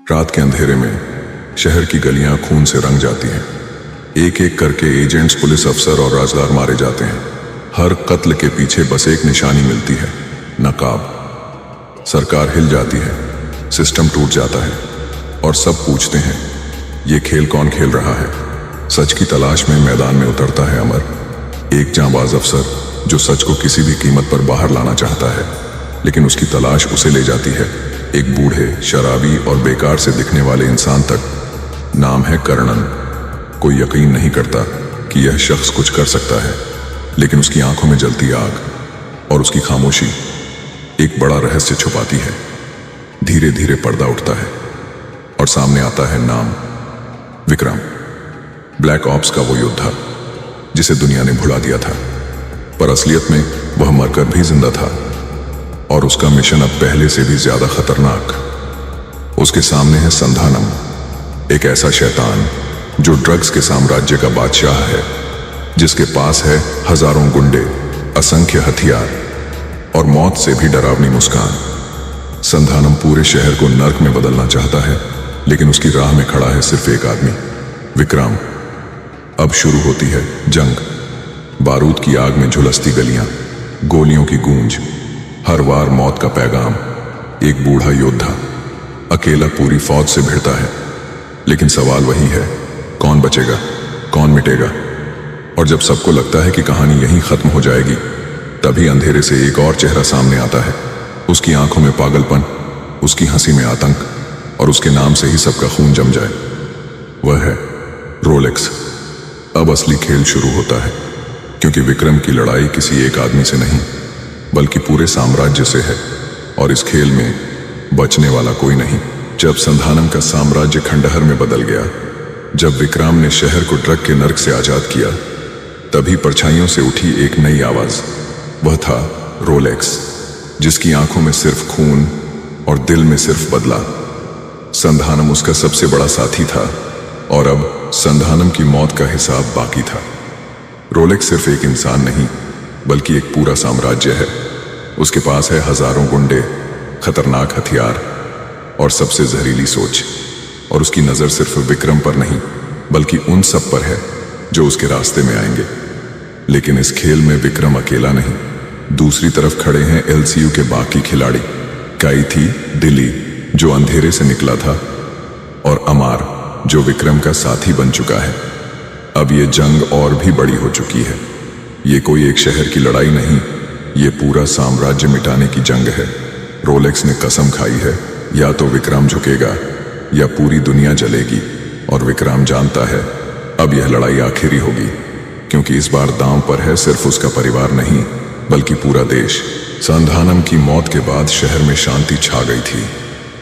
रात के अंधेरे में शहर की गलियां खून से रंग जाती हैं। एक एक करके एजेंट्स, पुलिस अफसर और राजदार मारे जाते हैं। हर कत्ल के पीछे बस एक निशानी मिलती है, नकाब। सरकार हिल जाती है, सिस्टम टूट जाता है और सब पूछते हैं, ये खेल कौन खेल रहा है। सच की तलाश में मैदान में उतरता है अमर, एक जांबाज अफसर जो सच को किसी भी कीमत पर बाहर लाना चाहता है, लेकिन उसकी तलाश उसे ले जाती है एक बूढ़े, शराबी और बेकार से दिखने वाले इंसान तक। नाम है कर्णन। कोई यकीन नहीं करता कि यह शख्स कुछ कर सकता है, लेकिन उसकी आंखों में जलती आग और उसकी खामोशी एक बड़ा रहस्य छुपाती है। धीरे धीरे पर्दा उठता है और सामने आता है नाम, विक्रम। ब्लैक ऑप्स का वो योद्धा जिसे दुनिया ने भुला दिया था, पर असलियत में वह मरकर भी जिंदा था और उसका मिशन अब पहले से भी ज्यादा खतरनाक। उसके सामने है संधानम, एक ऐसा शैतान जो ड्रग्स के साम्राज्य का बादशाह है, जिसके पास है हजारों गुंडे, असंख्य हथियार और मौत से भी डरावनी मुस्कान। संधानम पूरे शहर को नर्क में बदलना चाहता है, लेकिन उसकी राह में खड़ा है सिर्फ एक आदमी, विक्रम। अब शुरू होती है जंग। बारूद की आग में झुलसती गलियां, गोलियों की गूंज, हर वार मौत का पैगाम। एक बूढ़ा योद्धा अकेला पूरी फौज से भिड़ता है, लेकिन सवाल वही है, कौन बचेगा, कौन मिटेगा। और जब सबको लगता है कि कहानी यहीं खत्म हो जाएगी, तभी अंधेरे से एक और चेहरा सामने आता है। उसकी आंखों में पागलपन, उसकी हंसी में आतंक, और उसके नाम से ही सबका खून जम जाए। वह है रोलेक्स। अब असली खेल शुरू होता है, क्योंकि विक्रम की लड़ाई किसी एक आदमी से नहीं, बल्कि पूरे साम्राज्य से है, और इस खेल में बचने वाला कोई नहीं। जब संधानम का साम्राज्य खंडहर में बदल गया, जब विक्रम ने शहर को ड्रग के नर्क से आजाद किया, तभी परछाइयों से उठी एक नई आवाज। वह था रोलेक्स, जिसकी आंखों में सिर्फ खून और दिल में सिर्फ बदला। संधानम उसका सबसे बड़ा साथी था, और अब संधानम की मौत का हिसाब बाकी था। रोलेक्स सिर्फ एक इंसान नहीं, बल्कि एक पूरा साम्राज्य है। उसके पास है हजारों गुंडे, खतरनाक हथियार और सबसे जहरीली सोच। और उसकी नजर सिर्फ विक्रम पर नहीं, बल्कि उन सब पर है जो उसके रास्ते में आएंगे। लेकिन इस खेल में विक्रम अकेला नहीं। दूसरी तरफ खड़े हैं एलसीयू के बाकी खिलाड़ी, काइथी, दिल्ली जो अंधेरे से निकला था, और अमार जो विक्रम का साथी बन चुका है। अब ये जंग और भी बड़ी हो चुकी है। ये कोई एक शहर की लड़ाई नहीं, ये पूरा साम्राज्य मिटाने की जंग है। रोलेक्स ने कसम खाई है, या तो विक्रम झुकेगा या पूरी दुनिया जलेगी। और विक्रम जानता है, अब यह लड़ाई आखिरी होगी, क्योंकि इस बार दांव पर है सिर्फ उसका परिवार नहीं, बल्कि पूरा देश। संधानम की मौत के बाद शहर में शांति छा गई थी,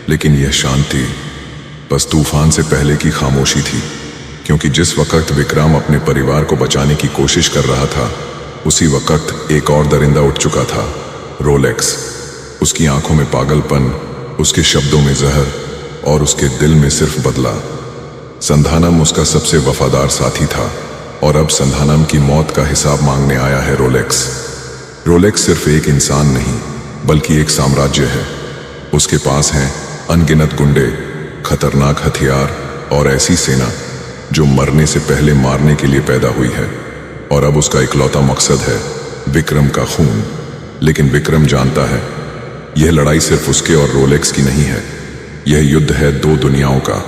लेकिन यह शांति बस तूफान से पहले की खामोशी थी। क्योंकि जिस वक्त विक्रम अपने परिवार को बचाने की कोशिश कर रहा था, उसी वक्त एक और दरिंदा उठ चुका था, रोलेक्स। उसकी आंखों में पागलपन, उसके शब्दों में जहर और उसके दिल में सिर्फ बदला। संधानम उसका सबसे वफादार साथी था, और अब संधानम की मौत का हिसाब मांगने आया है रोलेक्स। रोलेक्स सिर्फ एक इंसान नहीं, बल्कि एक साम्राज्य है। उसके पास हैं अनगिनत गुंडे, खतरनाक हथियार और ऐसी सेना जो मरने से पहले मारने के लिए पैदा हुई है। और अब उसका इकलौता मकसद है विक्रम का खून। लेकिन विक्रम जानता है, यह लड़ाई सिर्फ उसके और रोलेक्स की नहीं है। यह युद्ध है दो दुनियाओं का।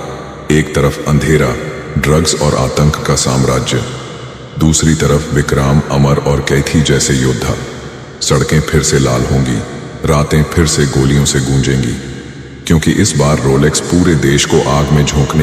एक तरफ अंधेरा, ड्रग्स और आतंक का साम्राज्य, दूसरी तरफ विक्रम, अमर और कैथी जैसे योद्धा। सड़कें फिर से लाल होंगी, रातें फिर से गोलियों से गूंजेंगी, क्योंकि इस बार रोलेक्स पूरे देश को आग में झोंकने